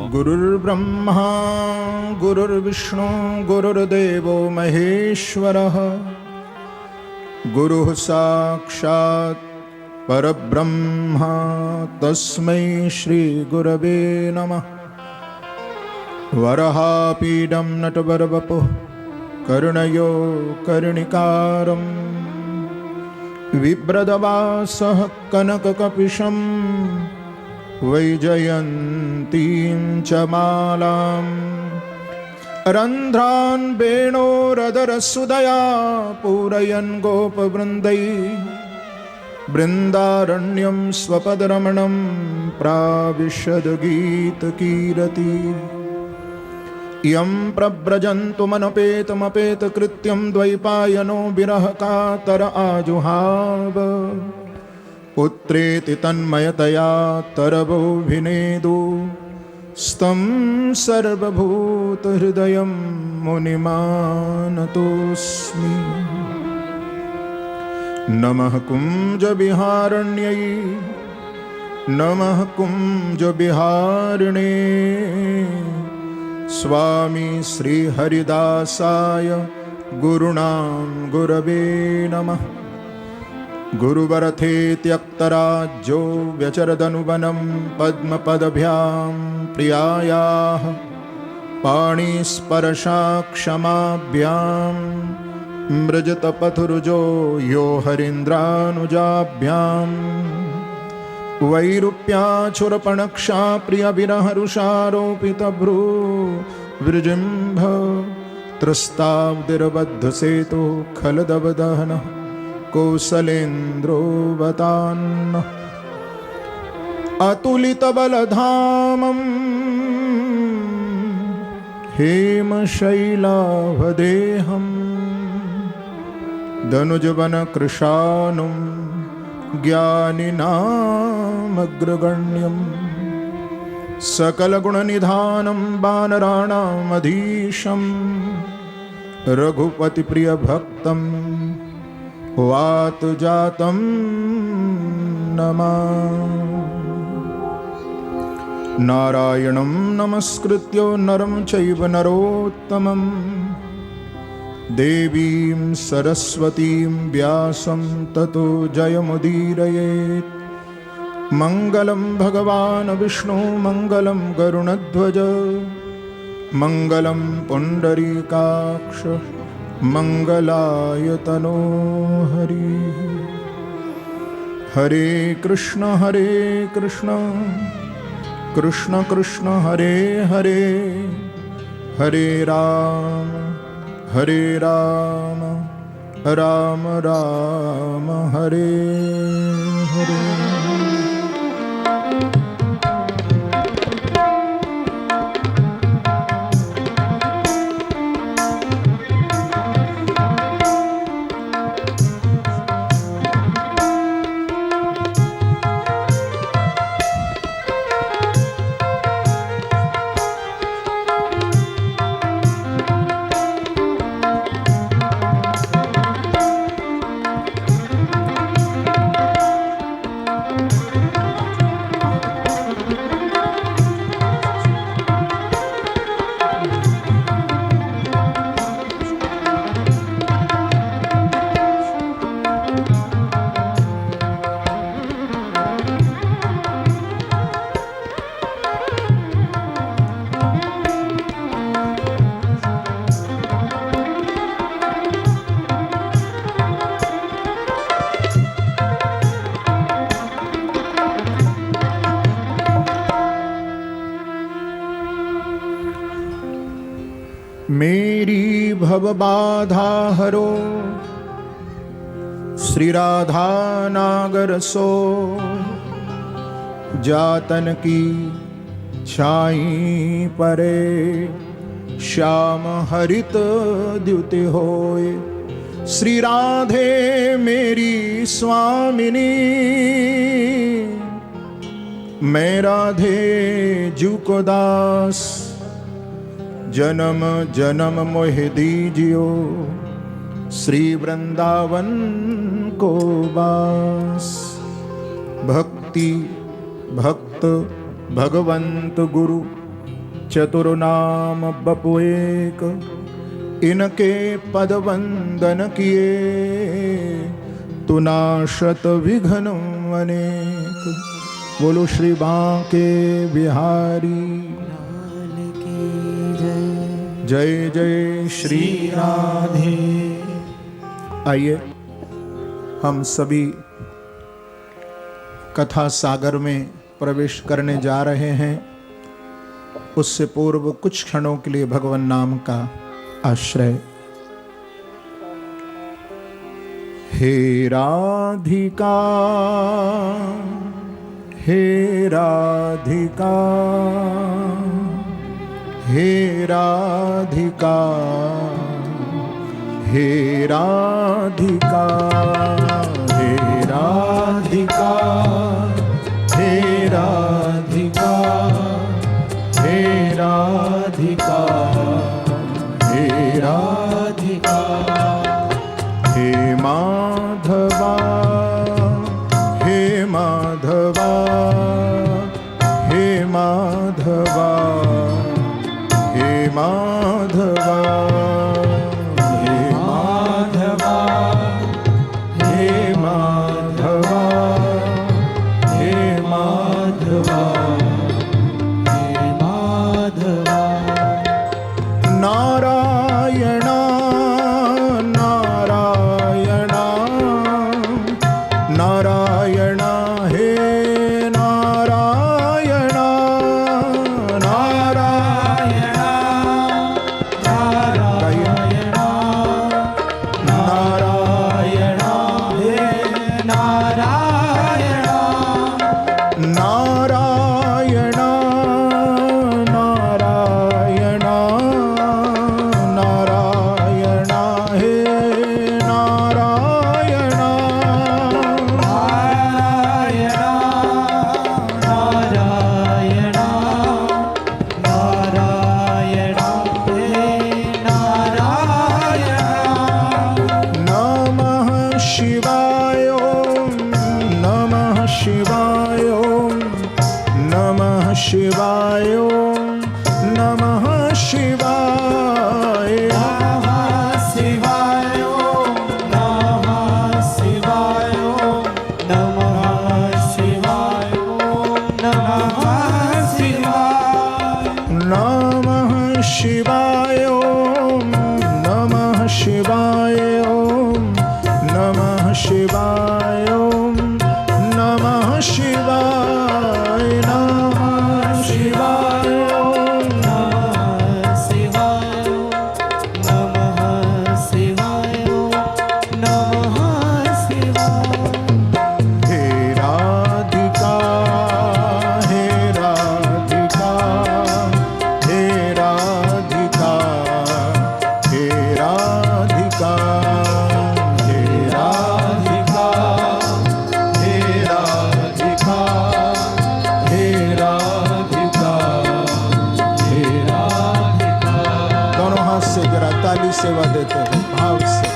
गुरुर्ब्रह्मा गुरुर्विष्णु गुरुर्देवो महेश्वरः गुरुः साक्षात् परब्रह्म तस्मै श्री गुरवे नमः। वराहपीडं नटवरवपुः कर्णयो कर्णिकारं बिभ्रदवासः कनककपिशं वैजयन्तीं च मालाम् रन्ध्रान् वेणोरदरसुदया पूरयन् गोपवृन्दैः बृन्दारण्यं स्वपदरमणं प्राविशद्गीतकीरति। यं प्रव्रजन्तुमनपेतमपेतकृत्यं द्वैपायनो विरहकातर आजुहाव पुत्रेति तन्मयतया तरवोऽभिनेदु स्तं सर्वभूतहृदयं मुनिमानतोऽस्मि। नमः कुञ्जविहारण्यै नमः कुञ्जविहारिणे स्वामी श्रीहरिदासाय गुरुणां गुरवे नमः। गुरुवरथे त्यक्तराज्यो व्यचरदनुवनं पद्मपदभ्यां प्रियायाः पाणिस्पर्शाक्षमाभ्यां मृजतपथुरुजो यो हरीन्द्रानुजाभ्यां वैरूप्याचुरपणक्षा प्रियविरहरुषारोपितभ्रू वृजिम्भ त्रस्ताब्दिर्बद्धसेतु खलदवदहनः कौसलेन्द्रोऽवतान्नः। अतुलितबलधामं हेमशैलावदेहं दनुजवनकृशानुं ज्ञानिनामग्रगण्यं सकलगुणनिधानं वानराणामधीशं रघुपतिप्रियभक्तं वातजातं नमामि। नारायणं नमस्कृत्य नरं चैव नरोत्तमं देवीं सरस्वतीं व्यासं ततो जयमुदीरयेत्। मङ्गलं भगवान् विष्णु मङ्गलं गरुडध्वज मङ्गलं पुण्डरीकाक्ष मङ्गलायतनो हरि। हरे कृष्ण कृष्ण कृष्ण हरे हरे हरे राम राम राम हरे हरे। मेरी भवबाधा हरो श्री राधा नागर सो जातन की छाई परे श्याम हरित द्युति होए। श्री राधे मेरी स्वामिनी मैं राधे जू को दास जन्म जन्म मोह दीजियो श्री वृंदावन को बास। भक्ति भक्त भगवंत गुरु चतुर्नाम बपु एक, इनके पद वंदन किए, तुनाशत विघ्न अनेक। बोलो श्री बांके बिहारी लाल की जय। जय जय श्री राधे। आइए हम सभी कथा सागर में प्रवेश करने जा रहे हैं। उससे पूर्व कुछ क्षणों के लिए भगवान नाम का आश्रय। हे राधिका, हे राधिका, हे राधिका, हे राधिका, हे राधिका, हे राधिका, हे राधिका, हे राधिका, हे माधवा, हे माधवा, हे माधवा, हे माधवा, हे माधवा, हे माधवा, हे माधवा, हे माधवा। नारायण नारायण नारायण, हे नारायण नारायण नारायण नारायण, हे नारायण नारायण नारायण नारायण, हे नारायण नारायण नारायण नारायण, हे नारायण। नमः शिवाय ओम, नमः शिवाय ओम, नमः शिवाय ओम, नमः शिवाय, नमः शिवाय ओम, नमः शिवाय ओम, नमः शिवाय ओम, नमः शिवाय, नमः शिवाय ओम, नमः शिवाय ओम, नमः शिवाय ओम, नमः शिवाय, नमः शिवाय ओम, नमः शिवाय ओम, नमः शिवाय ओम, नमः शिवाय। हे राधिका, हे राधिका, हे राधिका, हे राधिका, हे राधिका, हे राधिका, हे राधिका, हे राधिका। दोनों हाथ से जरा ताली सेवा देते हैं भाव से।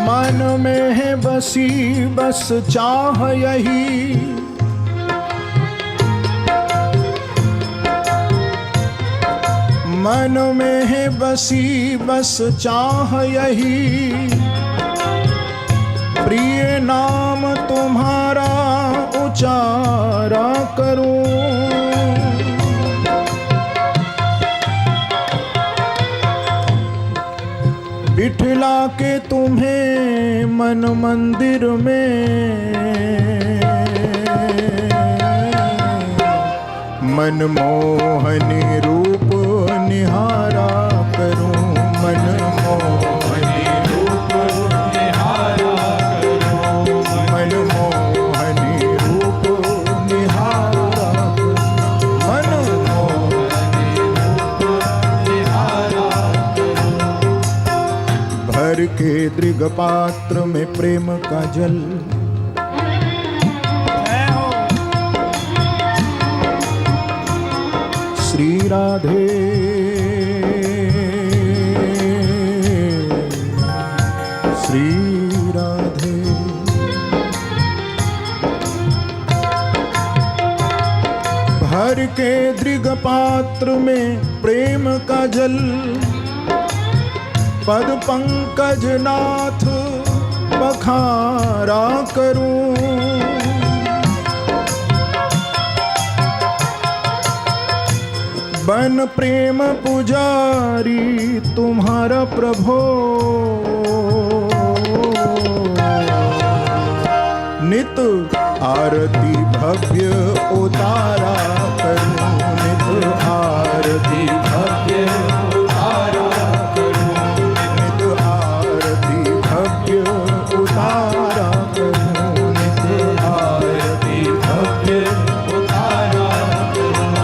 मन में है बसी बस चाह यही, मन में है बसी बस चाह यही, प्रिय नाम तुम्हारा उचारा करूं। बिठला के तुम्हें मन मंदिर में, मनमोहनी रूप निहारा करूं, मनमोहनी भर के दृग पात्र में प्रेम का जल, श्री राधे श्री राधे। भर के दृग पात्र में प्रेम का जल, पद पंकज नाथ बखारा करूं। बन प्रेम पुजारी तुम्हारा प्रभो, नित आरती भव्य उतारा करूं, नित आरती भव्य उतारा करूं, नित आरती भव्य उतारा करूं, नित आरती भव्य उतारा करूं।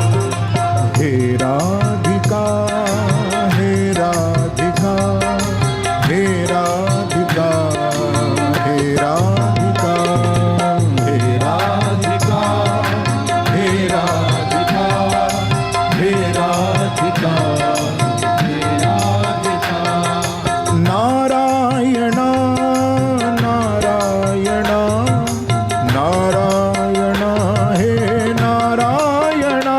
हे राधिका हे राधिका हे राधिका हे राधिका हे राधिका हे राधिका हे राधिका हे राधिका। नारायणा नारायणा नारायणा हे नारायणा,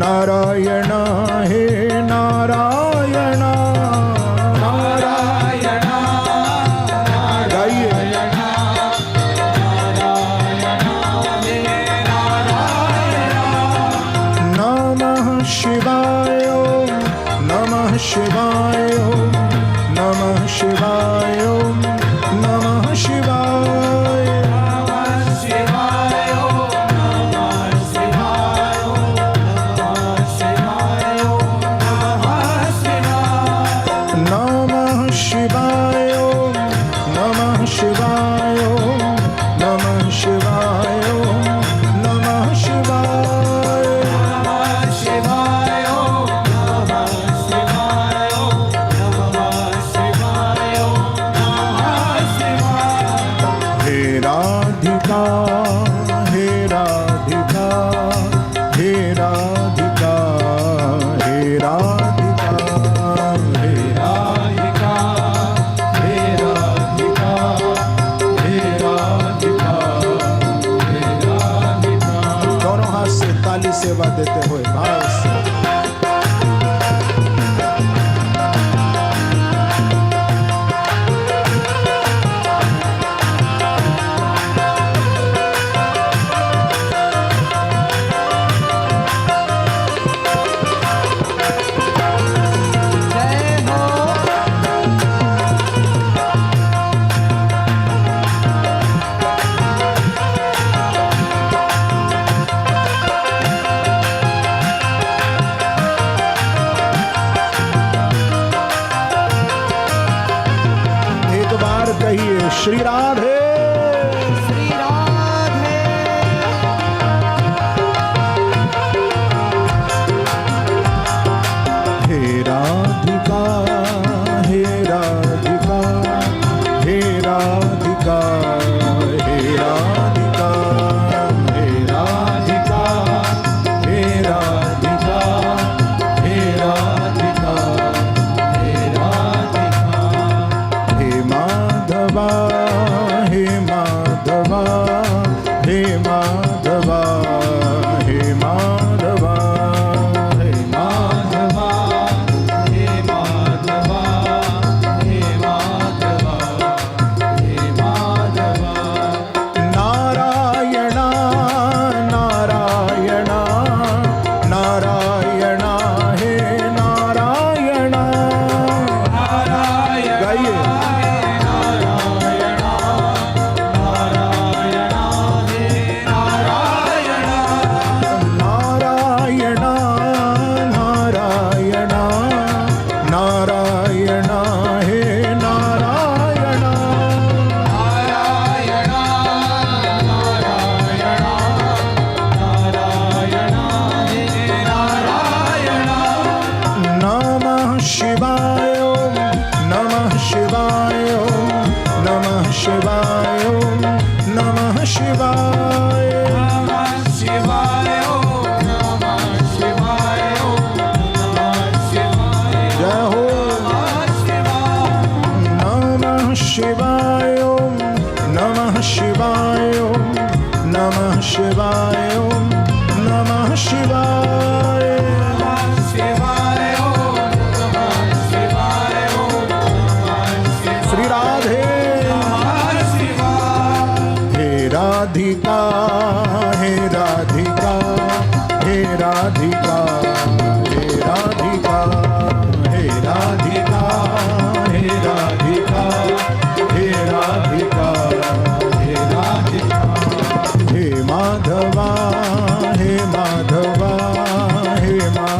नारायण हे नारायण, नारायण गाइए। नमः शिवाय नमः शिवाय नमः शिवाय नमः शिवाय। सेवा देते हुए भाव से कहिए श्री राधे श्री राधे। हे राधिका हे राधिका हे राधिका हे राधिका हे राधिका हे राधिका हे राधिका हे राधिका। हे माधवा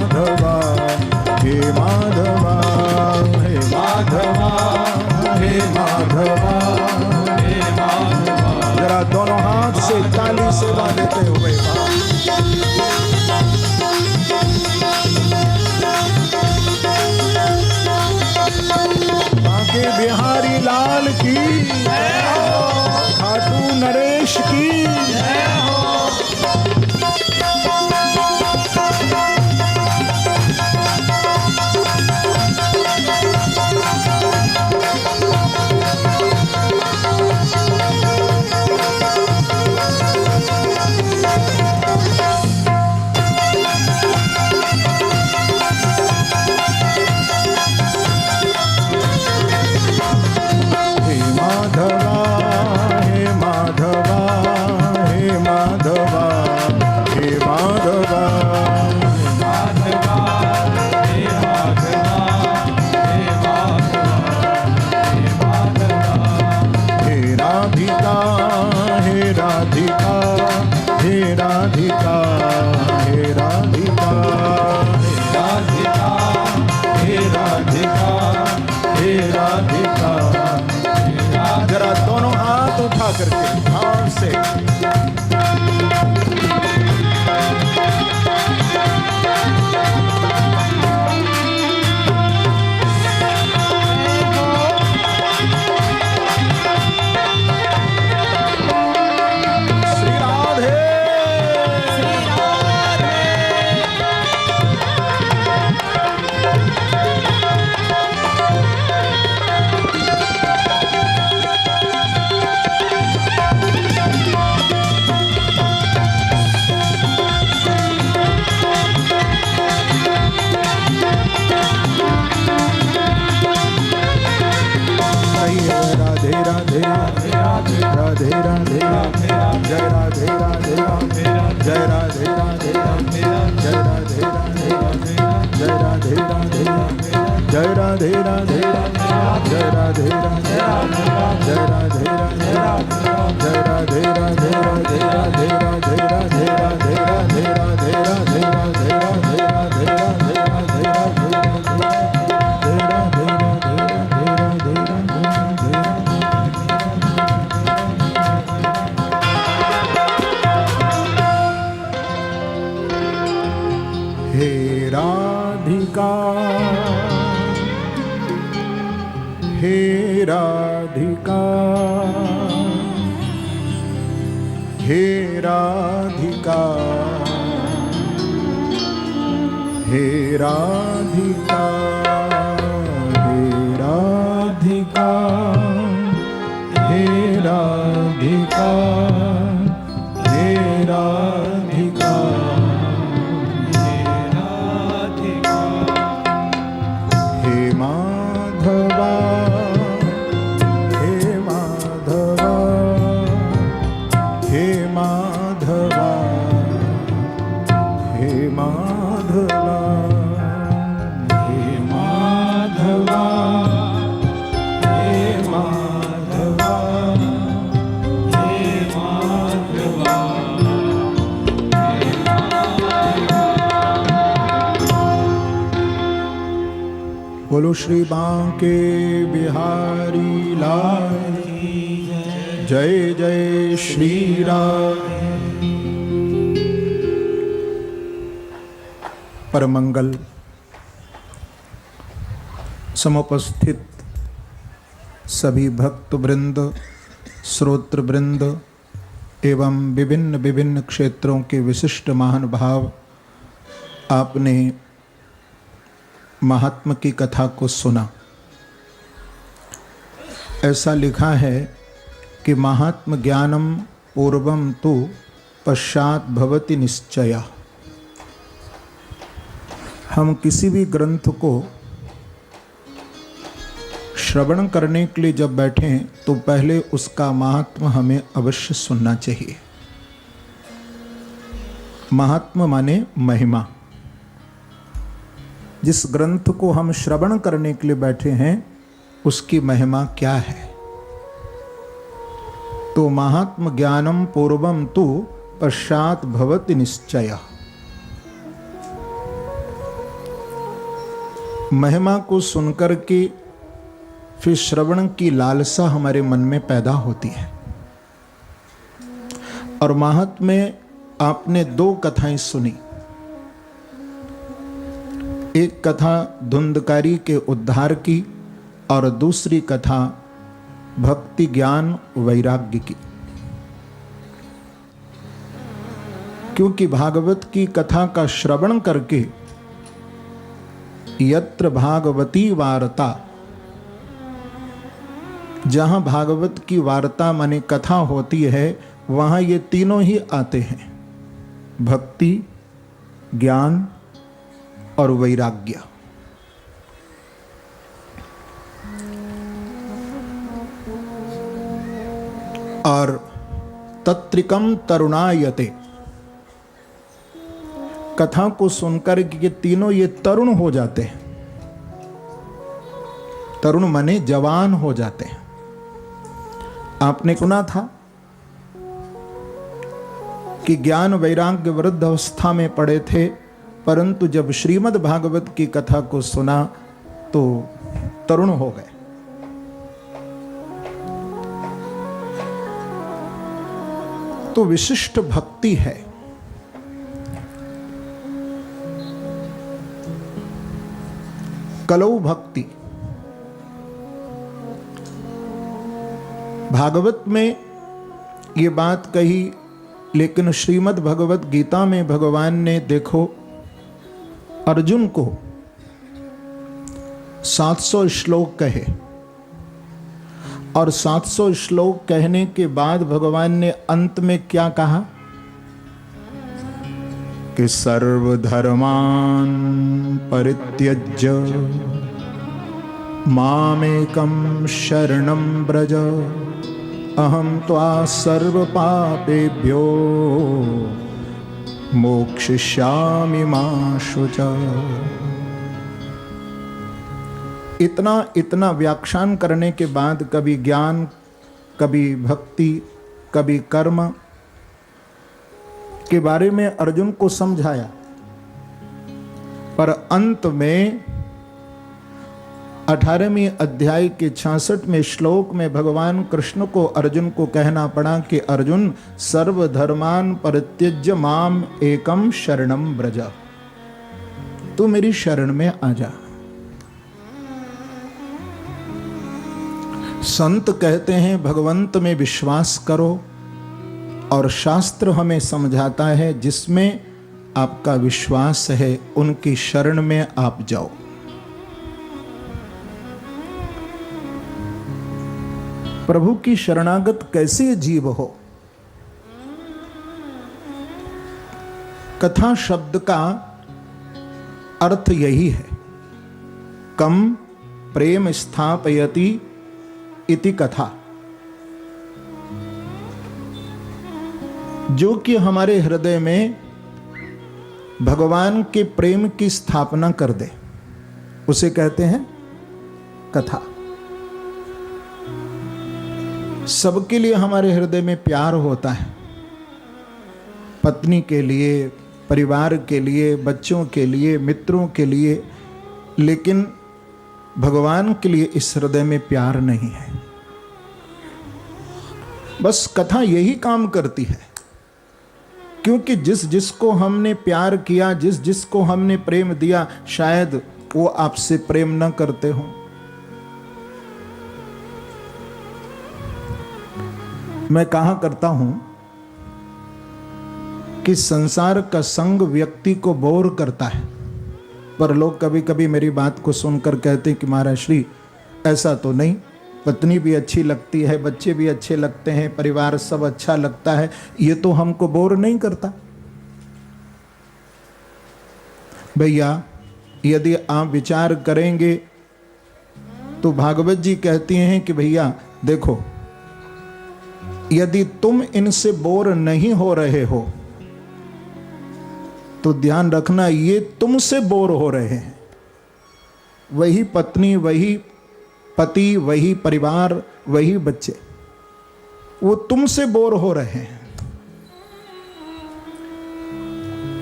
माधवा हे माधवा हे माधवा हे माधवा हे माधवा। जरा दोनों हाथ से ताली सेवा देते हुए बांके बिहारी लाल की खाटू नरेश की जरा दोनों हाथ उठा करके भाव से श्री राधे राधे राधे जय राधे राधे जय राधे राधे जय राधे राधे जय राधे राधे जय राधे राधे जय राधे राधे जय राधे राधे जय राधे राधे राधे राधे राधे राधे राधे राधे राधे राधे राधे राधे राधे राधे राधे हे राधिका हे राधिका हे राधिका हे राधिका हे राधिका हे राधिका हे राधिका हे माधवा हे माधवा हे माधवा हे माधवा हे माधवा हे माधवा हे माधवा। बोलो श्री बांके बिहारी लाल की जय जय श्री राम। परमंगल समुपस्थित सभी भक्त वृंद, श्रोत्र वृंद एवं विभिन्न विभिन्न क्षेत्रों के विशिष्ट महानुभाव, आपने महात्मा की कथा को सुना। ऐसा लिखा है कि महात्म ज्ञानम पूर्वम तु पश्चात भवति निश्चय। हम किसी भी ग्रंथ को श्रवण करने के लिए जब बैठें तो पहले उसका महात्म हमें अवश्य सुनना चाहिए। महात्म माने महिमा। जिस ग्रंथ को हम श्रवण करने के लिए बैठे हैं उसकी महिमा क्या है? तो महात्म ज्ञानम पूर्वम तु पश्चात भवति निश्चय। महिमा को सुनकर के फिर श्रवण की लालसा हमारे मन में पैदा होती है। और माहात्म्य में आपने दो कथाएं सुनी। एक कथा धुंधकारी के उद्धार की और दूसरी कथा भक्ति ज्ञान वैराग्य की। क्योंकि भागवत की कथा का श्रवण करके यत्र भागवती वार्ता, जहां भागवत की वार्ता माने कथा होती है वहां ये तीनों ही आते हैं, भक्ति ज्ञान और वैराग्य। और तत्रिकम तरुणायते, कथा को सुनकर ये तीनों ये तरुण हो जाते हैं। तरुण माने जवान हो जाते हैं। आपने सुना था कि ज्ञान वैराग्य वृद्ध अवस्था में पड़े थे, परंतु जब श्रीमद् भागवत की कथा को सुना तो तरुण हो गए। तो विशिष्ट भक्ति है। कलौ भक्ति। भागवत में ये बात कही, लेकिन श्रीमद् भगवत गीता में भगवान ने देखो अर्जुन को 700 श्लोक कहे, और 700 श्लोक कहने के बाद भगवान ने अंत में क्या कहा कि सर्वधर्मान परित्यज्य मामेकं शरणं व्रज अहं त्वा सर्व पापेभ्यो मोक्षयिष्यामि मा शुचा। इतना व्याख्यान करने के बाद कभी ज्ञान, कभी भक्ति, कभी कर्म के बारे में अर्जुन को समझाया, पर अंत में 18वें अध्याय के 66वें श्लोक में भगवान कृष्ण को अर्जुन को कहना पड़ा कि अर्जुन सर्वधर्मान परित्यज्य माम एकम शरणम व्रज, तू मेरी शरण में आ जा। संत कहते हैं भगवंत में विश्वास करो, और शास्त्र हमें समझाता है जिसमें आपका विश्वास है उनकी शरण में आप जाओ। प्रभु की शरणागत कैसे जीव हो। कथा शब्द का अर्थ यही है, कम प्रेम स्थापयति इति कथा, जो कि हमारे हृदय में भगवान के प्रेम की स्थापना कर दे, उसे कहते हैं कथा। सबके लिए हमारे हृदय में प्यार होता है, पत्नी के लिए, परिवार के लिए, बच्चों के लिए, मित्रों के लिए, लेकिन भगवान के लिए इस हृदय में प्यार नहीं है। बस कथा यही काम करती है, क्योंकि जिस जिसको हमने प्यार किया, जिस जिसको हमने प्रेम दिया, शायद वो आपसे प्रेम न करते हो। मैं कहा करता हूं कि संसार का संग व्यक्ति को बोर करता है, पर लोग कभी कभी मेरी बात को सुनकर कहते हैं कि महाराज श्री ऐसा तो नहीं, पत्नी भी अच्छी लगती है, बच्चे भी अच्छे लगते हैं, परिवार सब अच्छा लगता है, ये तो हमको बोर नहीं करता। भैया यदि आप विचार करेंगे तो भागवत जी कहती हैं कि भैया देखो, यदि तुम इनसे बोर नहीं हो रहे हो तो ध्यान रखना ये तुमसे बोर हो रहे हैं। वही पत्नी, वही पति, वही परिवार, वही बच्चे, वो तुमसे बोर हो रहे हैं।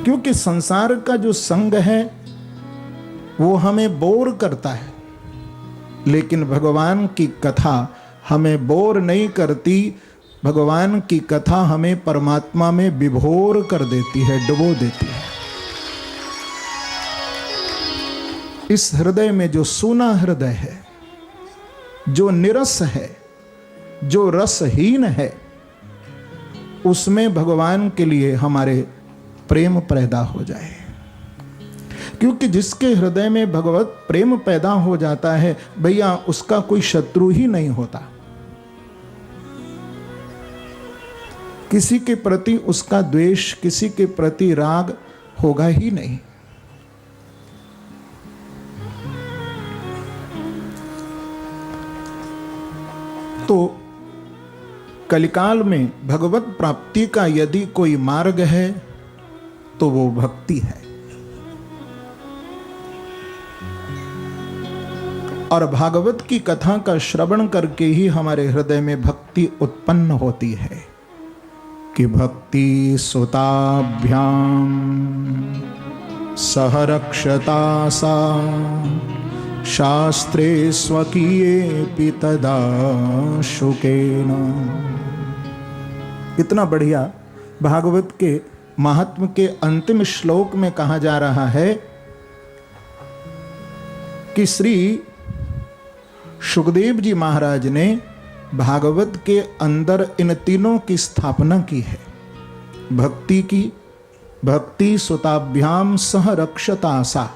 क्योंकि संसार का जो संग है वो हमें बोर करता है, लेकिन भगवान की कथा हमें बोर नहीं करती। भगवान की कथा हमें परमात्मा में विभोर कर देती है, डुबो देती है। इस हृदय में जो सूना हृदय है, जो निरस है, जो रसहीन है, उसमें भगवान के लिए हमारे प्रेम पैदा हो जाए। क्योंकि जिसके हृदय में भगवत प्रेम पैदा हो जाता है भैया, उसका कोई शत्रु ही नहीं होता। किसी के प्रति उसका द्वेष, किसी के प्रति राग होगा ही नहीं। तो कलिकाल में भगवत प्राप्ति का यदि कोई मार्ग है तो वो भक्ति है। और भागवत की कथा का श्रवण करके ही हमारे हृदय में भक्ति उत्पन्न होती है कि भक्ति सुताभ्याम सह रक्षता सा शास्त्रे स्वकीये तदा शुकेन। इतना बढ़िया भागवत के महात्म के अंतिम श्लोक में कहा जा रहा है कि श्री सुखदेव जी महाराज ने भागवत के अंदर इन तीनों की स्थापना की है। भक्ति की, भक्ति सुताभ्याम सह रक्षता सा।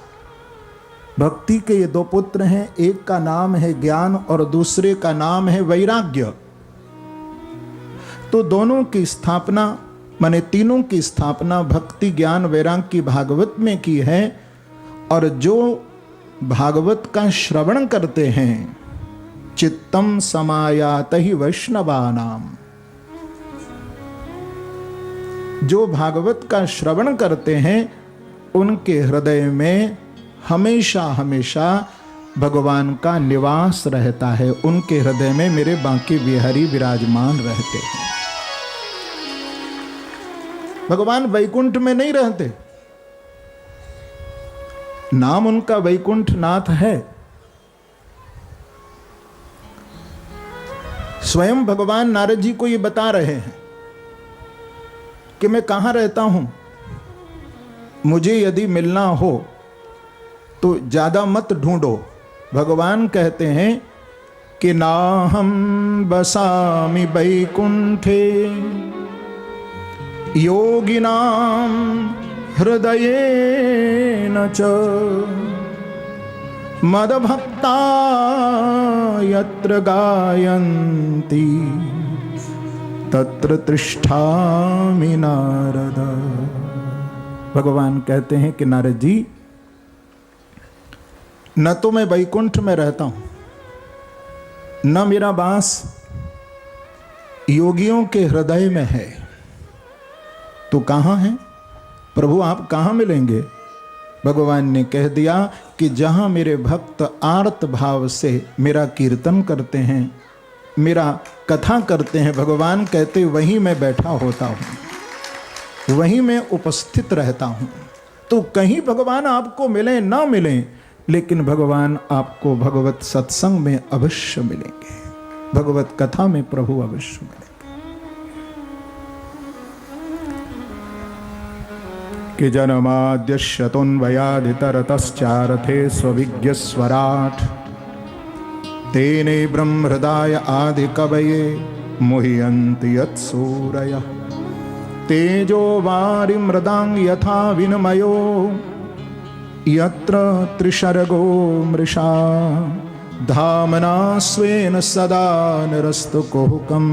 भक्ति के ये दो पुत्र हैं, एक का नाम है ज्ञान और दूसरे का नाम है वैराग्य। तो दोनों की स्थापना माने तीनों की स्थापना भक्ति ज्ञान वैराग्य की भागवत में की है। और जो भागवत का श्रवण करते हैं चित्तम समायात ही वैष्णवानाम, जो भागवत का श्रवण करते हैं उनके हृदय में हमेशा हमेशा भगवान का निवास रहता है। उनके हृदय में मेरे बांके बिहारी विराजमान रहते हैं। भगवान वैकुंठ में नहीं रहते, नाम उनका वैकुंठ नाथ है। स्वयं भगवान नारद जी को ये बता रहे हैं कि मैं कहां रहता हूं, मुझे यदि मिलना हो तो ज्यादा मत ढूंढो। भगवान कहते हैं कि नाहं बसामि वैकुंठे योगिनां हृदयेन च मदभक्ता यत्र गायन्ति तत्र तिष्ठामि नारद। भगवान कहते हैं कि नारद जी, न तो मैं वैकुंठ में रहता हूं, न मेरा वास योगियों के हृदय में है, तो कहां है प्रभु, आप कहां मिलेंगे? भगवान ने कह दिया कि जहां मेरे भक्त आर्त भाव से मेरा कीर्तन करते हैं, मेरा कथा करते हैं, भगवान कहते वहीं मैं बैठा होता हूं, वहीं मैं उपस्थित रहता हूं। तो कहीं भगवान आपको मिले ना मिले, लेकिन भगवान आपको भगवत सत्संग में अवश्य मिलेंगे, भगवत कथा में प्रभु अवश्य मिलेंगे। कि जन्माद्यस्य तोन्वयादितरतश्चारथे स्वविज्ञस्वराट् तेने ब्रह्महृदाय आदिकवये मुह्यन्ति यत्सूरयः तेजो वारिमृदां यथा विनिमयो यत्र त्रिशर्गो मृषा धामना स्वेन सदा निरस्तकुहकं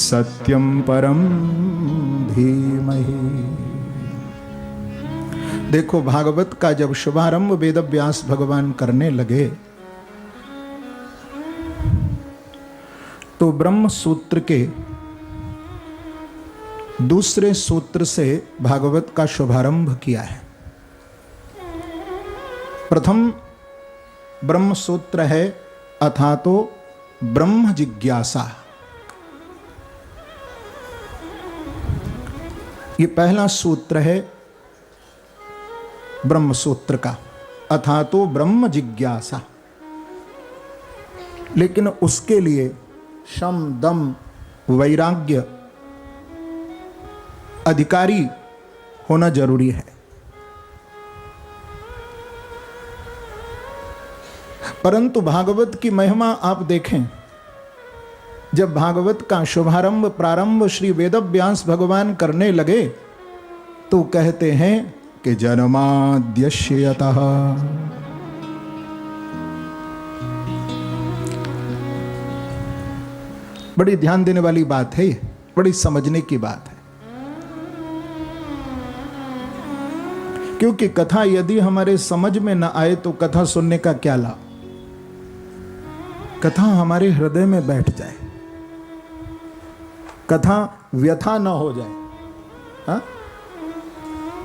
सत्यं परम धीमहि। देखो, भागवत का जब शुभारंभ वेदव्यास भगवान करने लगे तो ब्रह्म सूत्र के दूसरे सूत्र से भागवत का शुभारंभ किया है। प्रथम ब्रह्म सूत्र है अथातो ब्रह्म जिज्ञासा। ये पहला सूत्र है ब्रह्म सूत्र का। अथा तो ब्रह्म जिज्ञासा। लेकिन उसके लिए शम दम वैराग्य अधिकारी होना जरूरी है। परंतु भागवत की महिमा आप देखें, जब भागवत का शुभारंभ प्रारंभ श्री वेदव्यास भगवान करने लगे तो कहते हैं कि जन्माद्यस्य यतः। बड़ी ध्यान देने वाली बात है, बड़ी समझने की बात है। क्योंकि कथा यदि हमारे समझ में न आए तो कथा सुनने का क्या लाभ। कथा हमारे हृदय में बैठ जाए, कथा व्यथा न हो जाए। हा?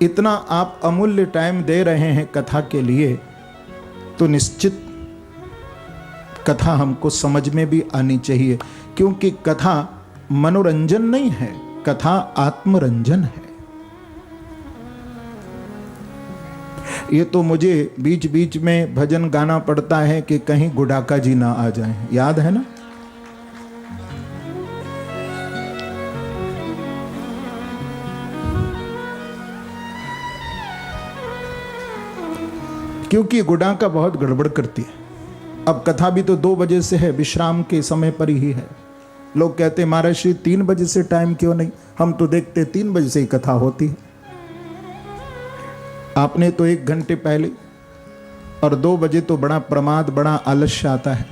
इतना आप अमूल्य टाइम दे रहे हैं कथा के लिए, तो निश्चित कथा हमको समझ में भी आनी चाहिए। क्योंकि कथा मनोरंजन नहीं है, कथा आत्मरंजन है। ये तो मुझे बीच बीच में भजन गाना पड़ता है कि कहीं गुडाका जी ना आ जाएं, याद है ना? क्योंकि गुडाका बहुत गड़बड़ करती है। अब कथा भी तो 2 बजे से है, विश्राम के समय पर ही है। लोग कहते हैं महाराज श्री 3 बजे से टाइम क्यों नहीं? हम तो देखते 3 बजे से ही कथा होती है। आपने तो 1 घंटे पहले, और 2 बजे तो बड़ा प्रमाद, बड़ा आलस्य आता है।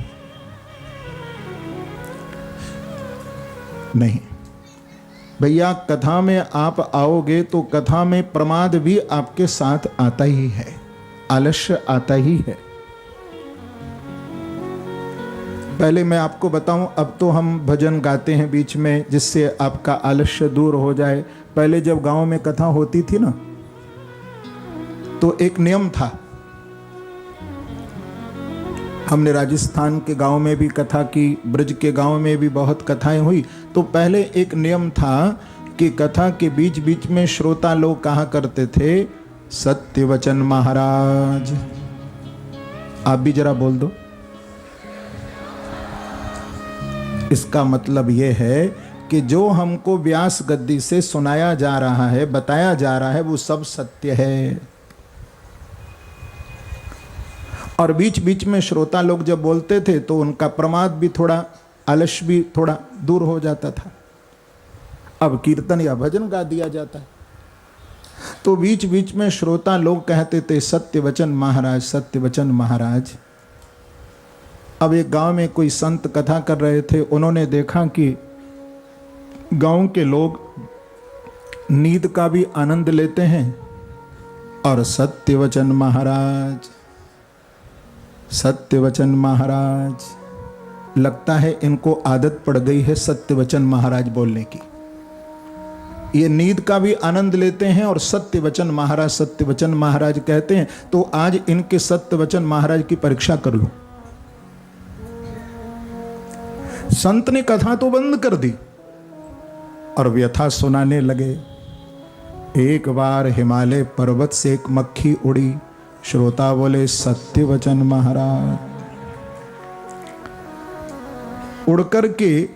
नहीं भैया, कथा में आप आओगे तो कथा में प्रमाद भी आपके साथ आता ही है, आलस्य आता ही है। पहले मैं आपको बताऊं, अब तो हम भजन गाते हैं बीच में जिससे आपका आलस्य दूर हो जाए। पहले जब गांव में कथा होती थी ना, तो एक नियम था। हमने राजस्थान के गांव में भी कथा की, ब्रज के गांव में भी बहुत कथाएं हुई। तो पहले एक नियम था कि कथा के बीच बीच में श्रोता लोग कहा करते थे, सत्यवचन महाराज। आप भी जरा बोल दो। इसका मतलब यह है कि जो हमको व्यास गद्दी से सुनाया जा रहा है, बताया जा रहा है, वो सब सत्य है। और बीच बीच में श्रोता लोग जब बोलते थे तो उनका प्रमाद भी थोड़ा, आलस्य भी थोड़ा दूर हो जाता था। अब कीर्तन या भजन गा दिया जाता है, तो बीच बीच में श्रोता लोग कहते थे, सत्यवचन महाराज, सत्यवचन महाराज। अब एक गांव में कोई संत कथा कर रहे थे। उन्होंने देखा कि गांव के लोग नींद का भी आनंद लेते हैं और सत्यवचन महाराज, सत्यवचन महाराज, लगता है इनको आदत पड़ गई है सत्यवचन महाराज बोलने की। ये नींद का भी आनंद लेते हैं और सत्यवचन महाराज, सत्यवचन महाराज कहते हैं। तो आज इनके सत्यवचन महाराज की परीक्षा कर लो। संत ने कथा तो बंद कर दी और व्यथा सुनाने लगे। एक बार हिमालय पर्वत से एक मक्खी उड़ी। श्रोता बोले, सत्यवचन महाराज। उड़ कर के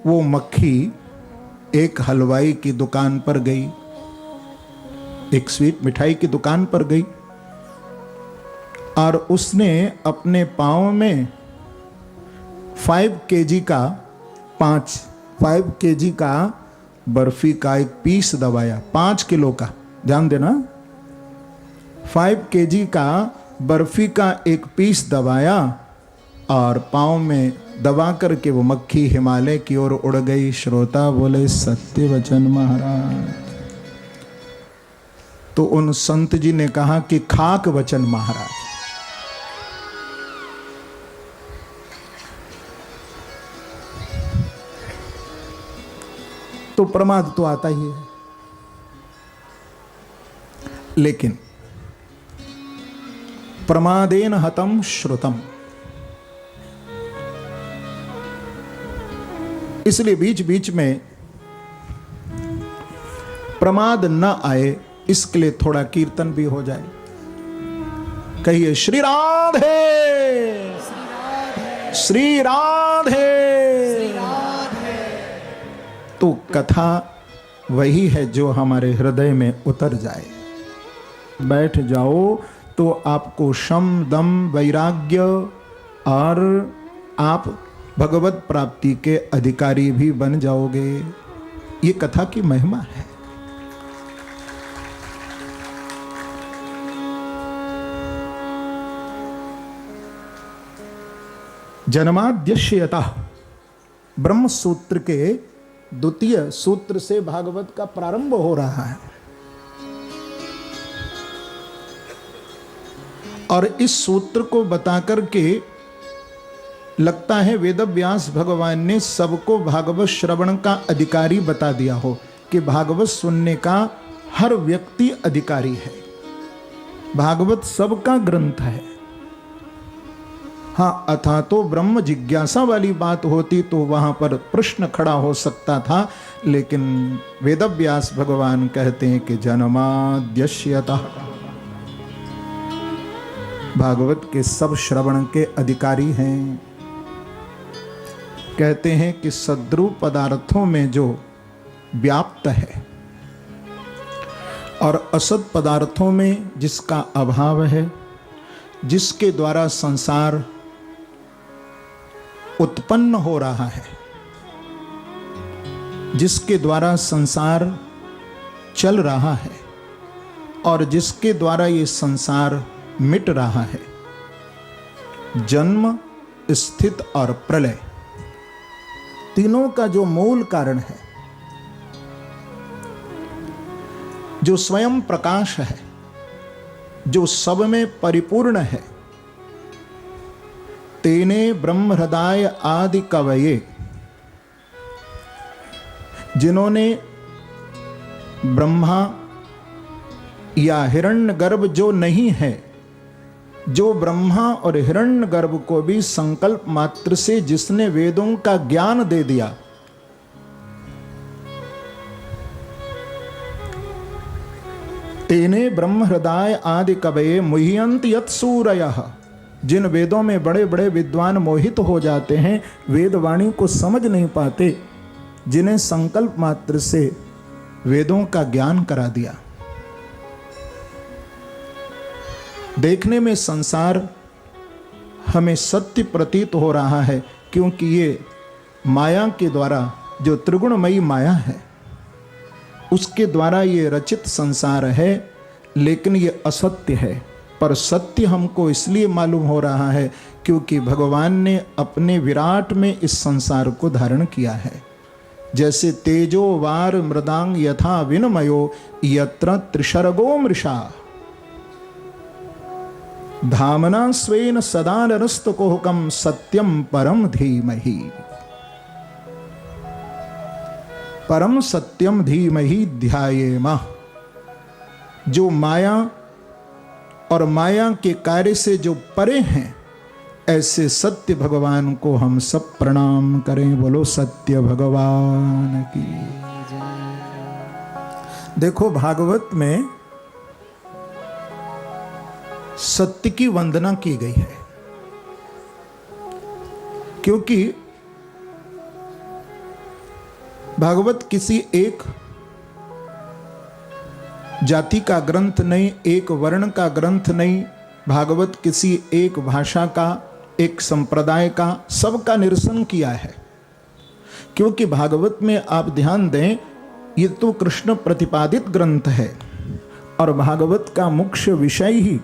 वो मक्खी एक हलवाई की दुकान पर गई, एक स्वीट मिठाई की दुकान पर गई, और उसने अपने पांव में 5 केजी का 5 केजी का बर्फी का एक पीस दबाया। 5 किलो का, ध्यान देना, 5 केजी का बर्फी का एक पीस दबाया और पांव में दबा करके वो मक्खी हिमालय की ओर उड़ गई। श्रोता बोले, सत्यवचन महाराज। तो उन संत जी ने कहा कि खाक वचन महाराज। तो प्रमाद तो आता ही है, लेकिन प्रमादेन हतम श्रुतम। इसलिए बीच बीच में प्रमाद न आए, इसके लिए थोड़ा कीर्तन भी हो जाए। कहिए श्री राधे, श्री राधे। तो कथा वही है जो हमारे हृदय में उतर जाए। बैठ जाओ तो आपको शम दम वैराग्य और आप भगवत प्राप्ति के अधिकारी भी बन जाओगे। ये कथा की महिमा है। जन्माद्यस्यतः ब्रह्म सूत्र के द्वितीय सूत्र से भागवत का प्रारंभ हो रहा है और इस सूत्र को बताकर के लगता है वेदव्यास भगवान ने सबको भागवत श्रवण का अधिकारी बता दिया हो कि भागवत सुनने का हर व्यक्ति अधिकारी है। भागवत सबका ग्रंथ है। हाँ, अथा तो ब्रह्म जिज्ञासा वाली बात होती तो वहां पर प्रश्न खड़ा हो सकता था, लेकिन वेदव्यास भगवान कहते हैं कि जन्माद्यस्यतः भागवत के सब श्रवण के अधिकारी हैं। कहते हैं कि सद्रूप पदार्थों में जो व्याप्त है और असत पदार्थों में जिसका अभाव है, जिसके द्वारा संसार उत्पन्न हो रहा है, जिसके द्वारा संसार चल रहा है और जिसके द्वारा ये संसार मिट रहा है, जन्म, स्थित और प्रलय, तीनों का जो मूल कारण है, जो स्वयं प्रकाश है, जो सब में परिपूर्ण है, तेने ब्रह्म हृदय आदि कवये, जिन्होंने ब्रह्मा या हिरण्यगर्भ जो नहीं है, जो ब्रह्मा और हिरण्यगर्भ को भी संकल्प मात्र से जिसने वेदों का ज्ञान दे दिया, तेने ब्रह्म हृदय आदि कवये मुह्यंत यत् सूरयः, जिन वेदों में बड़े बड़े विद्वान मोहित हो जाते हैं, वेदवाणी को समझ नहीं पाते, जिन्हें संकल्प मात्र से वेदों का ज्ञान करा दिया। देखने में संसार हमें सत्य प्रतीत हो रहा है, क्योंकि ये माया के द्वारा, जो त्रिगुणमयी माया है, उसके द्वारा ये रचित संसार है, लेकिन ये असत्य है। पर सत्य हमको इसलिए मालूम हो रहा है क्योंकि भगवान ने अपने विराट में इस संसार को धारण किया है। जैसे तेजो वार मृदांग यथा विनमयो यत्र त्रिशर्गो मृषा, धामना स्वेन सदा नरस्तकोहकम सत्यम परम धीमहि, परम सत्यम धीमहि ध्यायेमा। जो माया और माया के कार्य से जो परे हैं, ऐसे सत्य भगवान को हम सब प्रणाम करें। बोलो सत्य भगवान की। देखो, भागवत में सत्य की वंदना की गई है, क्योंकि भागवत किसी एक जाति का ग्रंथ नहीं, एक वर्ण का ग्रंथ नहीं, भागवत किसी एक भाषा का, एक संप्रदाय का, सबका निरसन किया है। क्योंकि भागवत में आप ध्यान दें, ये तो कृष्ण प्रतिपादित ग्रंथ है और भागवत का मुख्य विषय ही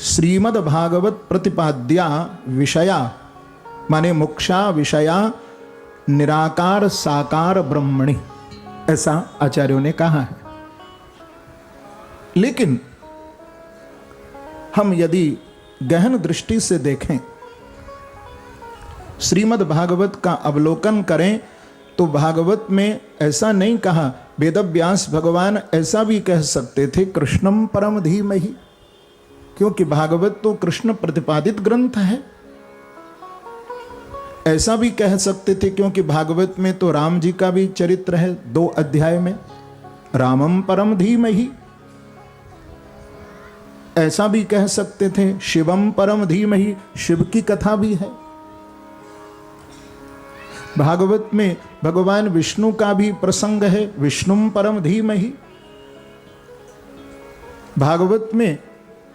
श्रीमद् भागवत प्रतिपाद्या विषया, माने मुक्षा विषया निराकार साकार ब्रह्मणि, ऐसा आचार्यों ने कहा है। लेकिन हम यदि गहन दृष्टि से देखें, श्रीमद् भागवत का अवलोकन करें, तो भागवत में ऐसा नहीं कहा। वेदव्यास भगवान ऐसा भी कह सकते थे कृष्णम परम धीमहि, क्योंकि भागवत तो कृष्ण प्रतिपादित ग्रंथ है। ऐसा भी कह सकते थे क्योंकि भागवत में तो राम जी का भी चरित्र है 2 अध्याय में, रामम परम धीमहि। ऐसा भी कह सकते थे शिवम परम धीमहि, शिव की कथा भी है। भागवत में भगवान विष्णु का भी प्रसंग है, विष्णुम परम धीमहि। भागवत में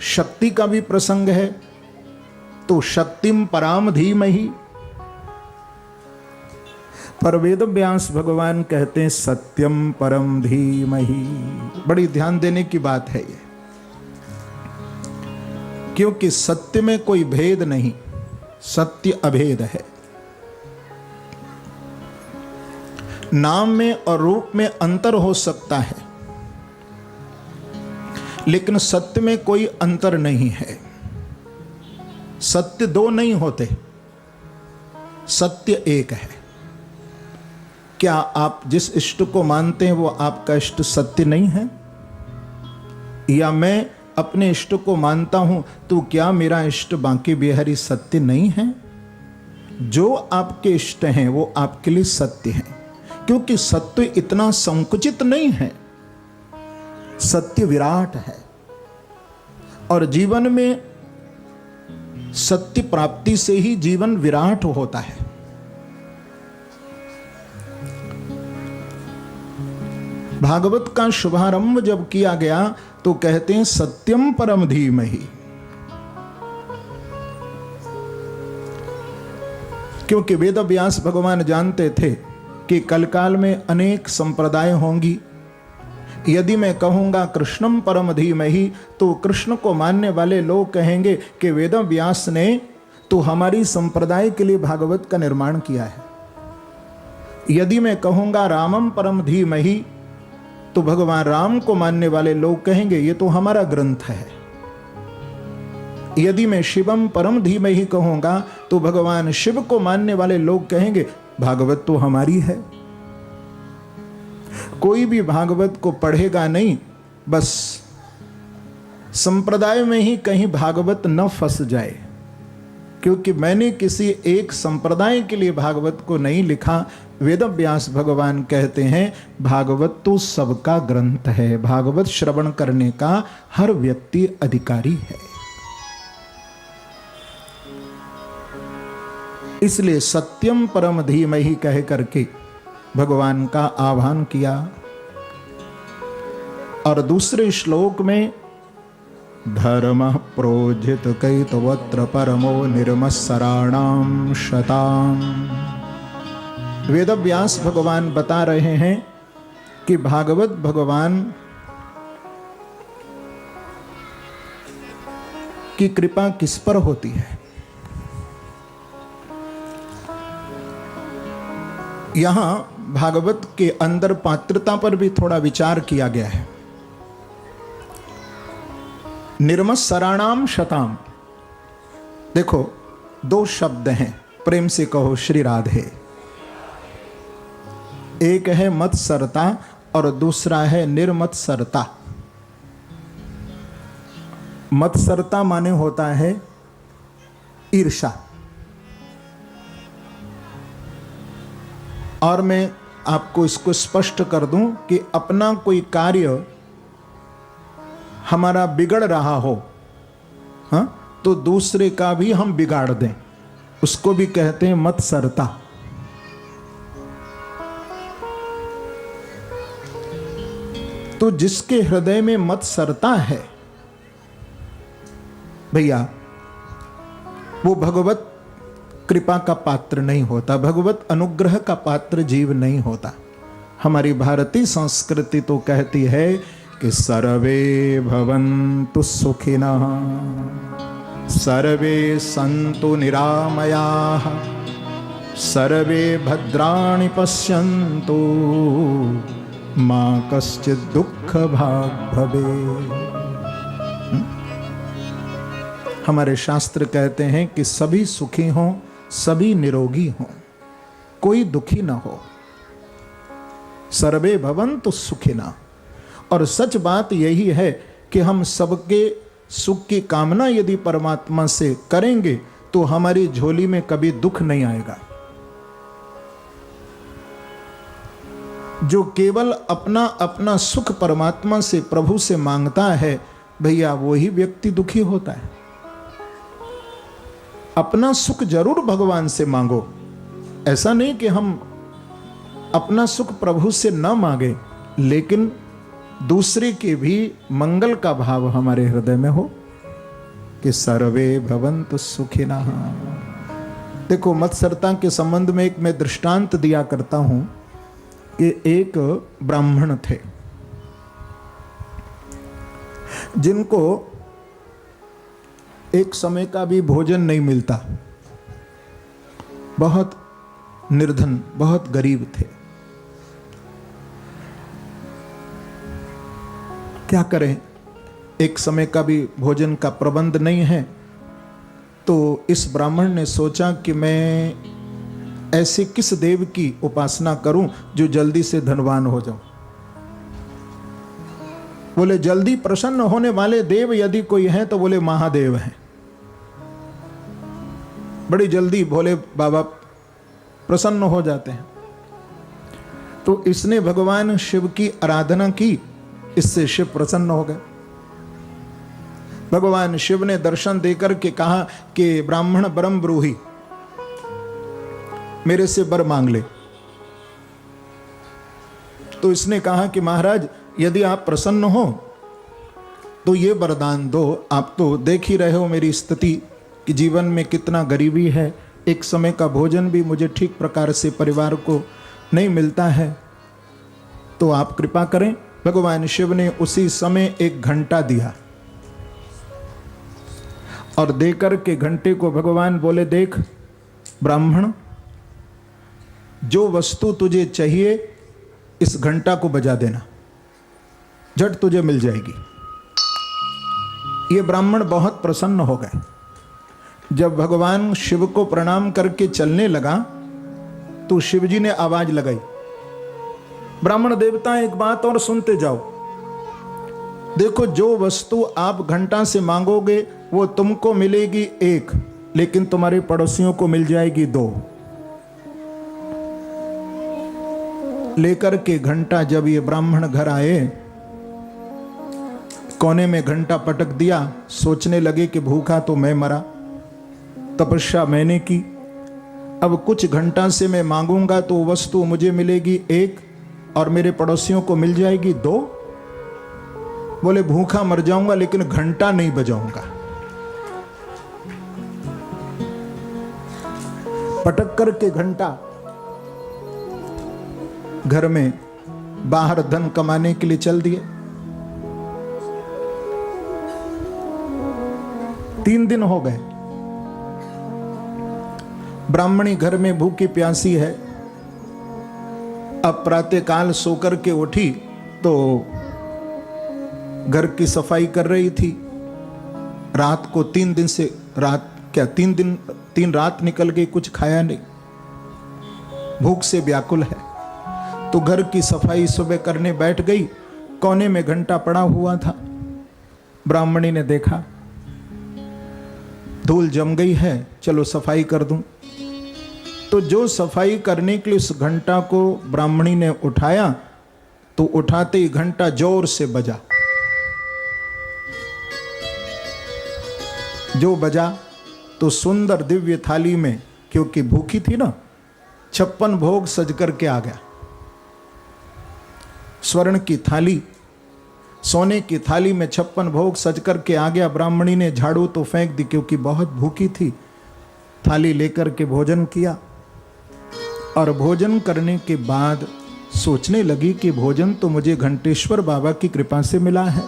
शक्ति का भी प्रसंग है, तो शक्तिम पराम धीमहि। पर वेद व्यास भगवान कहते हैं सत्यम परम धीमहि। बड़ी ध्यान देने की बात है ये, क्योंकि सत्य में कोई भेद नहीं, सत्य अभेद है। नाम में और रूप में अंतर हो सकता है, लेकिन सत्य में कोई अंतर नहीं है। सत्य दो नहीं होते, सत्य एक है। क्या आप जिस इष्ट को मानते हैं वो आपका इष्ट सत्य नहीं है? या मैं अपने इष्ट को मानता हूं तो क्या मेरा इष्ट बांके बिहारी सत्य नहीं है? जो आपके इष्ट हैं वो आपके लिए सत्य हैं, क्योंकि सत्य इतना संकुचित नहीं है, सत्य विराट है। और जीवन में सत्य प्राप्ति से ही जीवन विराट होता है। भागवत का शुभारंभ जब किया गया तो कहते हैं सत्यम परम धीमहि, क्योंकि वेद व्यास भगवान जानते थे कि कलकाल में अनेक संप्रदाय होंगी। यदि मैं कहूंगा कृष्णम परम धीमहि तो कृष्ण को मानने वाले लोग कहेंगे कि वेद व्यास ने तो हमारी संप्रदाय के लिए भागवत का निर्माण किया है। यदि मैं कहूंगा रामम परम धीमहि तो भगवान राम को मानने वाले लोग कहेंगे ये तो हमारा ग्रंथ है। यदि मैं शिवम परम धीमहि कहूंगा तो भगवान शिव को मानने वाले लोग कहेंगे भागवत तो हमारी है। कोई भी भागवत को पढ़ेगा नहीं, बस संप्रदाय में ही कहीं भागवत न फंस जाए, क्योंकि मैंने किसी एक संप्रदाय के लिए भागवत को नहीं लिखा। वेद व्यास भगवान कहते हैं भागवत तो सबका ग्रंथ है, भागवत श्रवण करने का हर व्यक्ति अधिकारी है। इसलिए सत्यम परम धीमहि कह करके भगवान का आह्वान किया। और दूसरे श्लोक में धर्म प्रोजित कैतवत्र परमो निर्मत्सराणाम शताम। वेद व्यास भगवान बता रहे हैं कि भागवत भगवान की कृपा किस पर होती है। यहां भागवत के अंदर पात्रता पर भी थोड़ा विचार किया गया है। निर्मत्सराणाम शताम, देखो दो शब्द हैं, प्रेम से कहो श्री राधे। एक है मत्सरता और दूसरा है निर्मत्सरता। मत्सरता माने होता है ईर्षा। और मैं आपको इसको स्पष्ट कर दूं कि अपना कोई कार्य हमारा बिगड़ रहा हो, हाँ, तो दूसरे का भी हम बिगाड़ दें, उसको भी कहते हैं मत्सरता। तो जिसके हृदय में मत्सरता है भैया, वो भगवत कृपा का पात्र नहीं होता, भगवत अनुग्रह का पात्र जीव नहीं होता। हमारी भारतीय संस्कृति तो कहती है कि सर्वे भवन्तु सुखिनः, सर्वे सन्तु निरामयाः, सर्वे भद्राणि पश्यन्तु, मा कश्चित् दुःख भाग् भवेत्। हमारे शास्त्र कहते हैं कि सभी सुखी हों, सभी निरोगी हों, कोई दुखी ना हो। सर्वे भवन्तु सुखिनः। और सच बात यही है कि हम सबके सुख की कामना यदि परमात्मा से करेंगे तो हमारी झोली में कभी दुख नहीं आएगा। जो केवल अपना अपना सुख परमात्मा से, प्रभु से मांगता है, भैया वही व्यक्ति दुखी होता है। अपना सुख जरूर भगवान से मांगो, ऐसा नहीं कि हम अपना सुख प्रभु से न मांगे, लेकिन दूसरे के भी मंगल का भाव हमारे हृदय में हो कि सर्वे भवन्तु सुखिनः। देखो, मत्सरता के संबंध में एक मैं दृष्टांत दिया करता हूं कि एक ब्राह्मण थे जिनको एक समय का भी भोजन नहीं मिलता, बहुत निर्धन, बहुत गरीब थे। क्या करें, एक समय का भी भोजन का प्रबंध नहीं है। तो इस ब्राह्मण ने सोचा कि मैं ऐसे किस देव की उपासना करूं जो जल्दी से धनवान हो जाऊं। बोले जल्दी प्रसन्न होने वाले देव यदि कोई है तो बोले महादेव हैं। बड़ी जल्दी भोले बाबा प्रसन्न हो जाते हैं। तो इसने भगवान शिव की आराधना की, इससे शिव प्रसन्न हो गए। भगवान शिव ने दर्शन देकर के कहा कि ब्राह्मण बरम ब्रूहि, मेरे से वर मांग ले। तो इसने कहा कि महाराज यदि आप प्रसन्न हो तो ये वरदान दो। आप तो देख ही रहे हो मेरी स्थिति कि जीवन में कितना गरीबी है, एक समय का भोजन भी मुझे ठीक प्रकार से परिवार को नहीं मिलता है, तो आप कृपा करें। भगवान शिव ने उसी समय एक घंटा दिया और देकर के घंटे को भगवान बोले, देख ब्राह्मण, जो वस्तु तुझे चाहिए इस घंटा को बजा देना, झट तुझे मिल जाएगी। ये ब्राह्मण बहुत प्रसन्न हो गए। जब भगवान शिव को प्रणाम करके चलने लगा तो शिवजी ने आवाज लगाई, ब्राह्मण देवता एक बात और सुनते जाओ। देखो, जो वस्तु आप घंटा से मांगोगे वो तुमको मिलेगी एक, लेकिन तुम्हारे पड़ोसियों को मिल जाएगी दो। लेकर के घंटा जब ये ब्राह्मण घर आए, कोने में घंटा पटक दिया। सोचने लगे कि भूखा तो मैं मरा, तपस्या मैंने की, अब कुछ घंटा से मैं मांगूंगा तो वस्तु मुझे मिलेगी एक और मेरे पड़ोसियों को मिल जाएगी दो। बोले भूखा मर जाऊंगा लेकिन घंटा नहीं बजाऊंगा। पटक करके घंटा घर में बाहर धन कमाने के लिए चल दिए। 3 दिन हो गए। ब्राह्मणी घर में भूखी प्यासी है। अब प्रातःकाल सोकर के उठी तो घर की सफाई कर रही थी। रात को 3 दिन से, रात क्या 3 रात निकल गई, कुछ खाया नहीं, भूख से व्याकुल है। तो घर की सफाई सुबह करने बैठ गई। कोने में घंटा पड़ा हुआ था। ब्राह्मणी ने देखा धूल जम गई है, चलो सफाई कर दूं। तो जो सफाई करने के लिए उस घंटा को ब्राह्मणी ने उठाया तो उठाते ही घंटा जोर से बजा। जो बजा तो सुंदर दिव्य थाली में, क्योंकि भूखी थी ना, 56 भोग सज करके आ गया। स्वर्ण की थाली, सोने की थाली में 56 भोग सज करके आ गया। ब्राह्मणी ने झाड़ू तो फेंक दी क्योंकि बहुत भूखी थी। थाली लेकर के भोजन किया और भोजन करने के बाद सोचने लगी कि भोजन तो मुझे घंटेश्वर बाबा की कृपा से मिला है।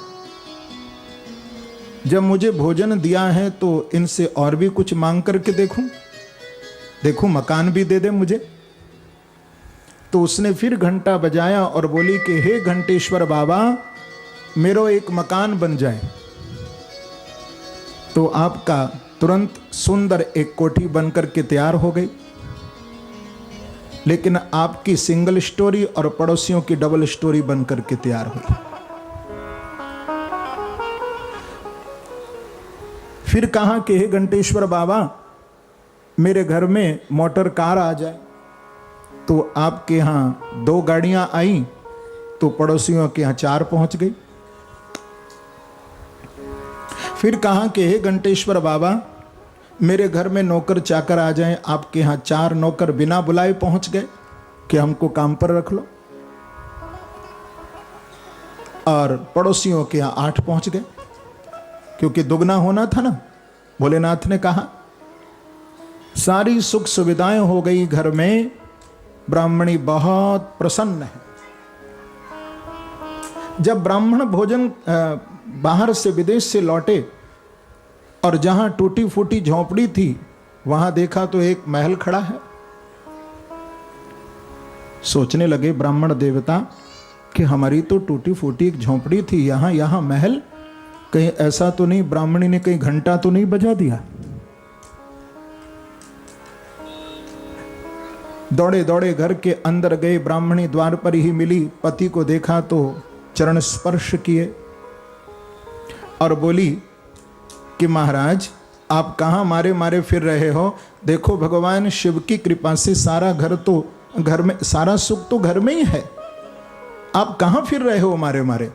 जब मुझे भोजन दिया है तो इनसे और भी कुछ मांग करके देखूं, मकान भी दे दे मुझे। तो उसने फिर घंटा बजाया और बोली कि हे घंटेश्वर बाबा, मेरो एक मकान बन जाए तो आपका तुरंत सुंदर एक कोठी बनकर के तैयार हो गई। लेकिन आपकी सिंगल स्टोरी और पड़ोसियों की डबल स्टोरी बनकर के तैयार हुई। फिर कहा कि हे घंटेश्वर बाबा, मेरे घर में मोटर कार आ जाए। तो आपके यहाँ 2 गाड़ियां आई तो पड़ोसियों के यहाँ 4 पहुंच गई। फिर कहा कि हे घंटेश्वर बाबा, मेरे घर में नौकर चाकर आ जाएं। आपके यहाँ 4 नौकर बिना बुलाए पहुंच गए कि हमको काम पर रख लो, और पड़ोसियों के यहाँ 8 पहुंच गए, क्योंकि दुगना होना था ना। भोलेनाथ ने कहा सारी सुख सुविधाएं हो गई घर में, ब्राह्मणी बहुत प्रसन्न है। जब ब्राह्मण भोजन बाहर से विदेश से लौटे और जहां टूटी फूटी झोंपड़ी थी वहां देखा तो एक महल खड़ा है। सोचने लगे ब्राह्मण देवता कि हमारी तो टूटी फूटी एक झोंपड़ी थी, यहां महल, कहीं ऐसा तो नहीं ब्राह्मणी ने कहीं घंटा तो नहीं बजा दिया। दौड़े दौड़े घर के अंदर गए, ब्राह्मणी द्वार पर ही मिली, पति को देखा तो चरण स्पर्श किए और बोली कि महाराज आप कहाँ मारे मारे फिर रहे हो? देखो भगवान शिव की कृपा से सारा घर में, सारा सुख तो घर में ही है, आप कहाँ फिर रहे हो मारे मारे?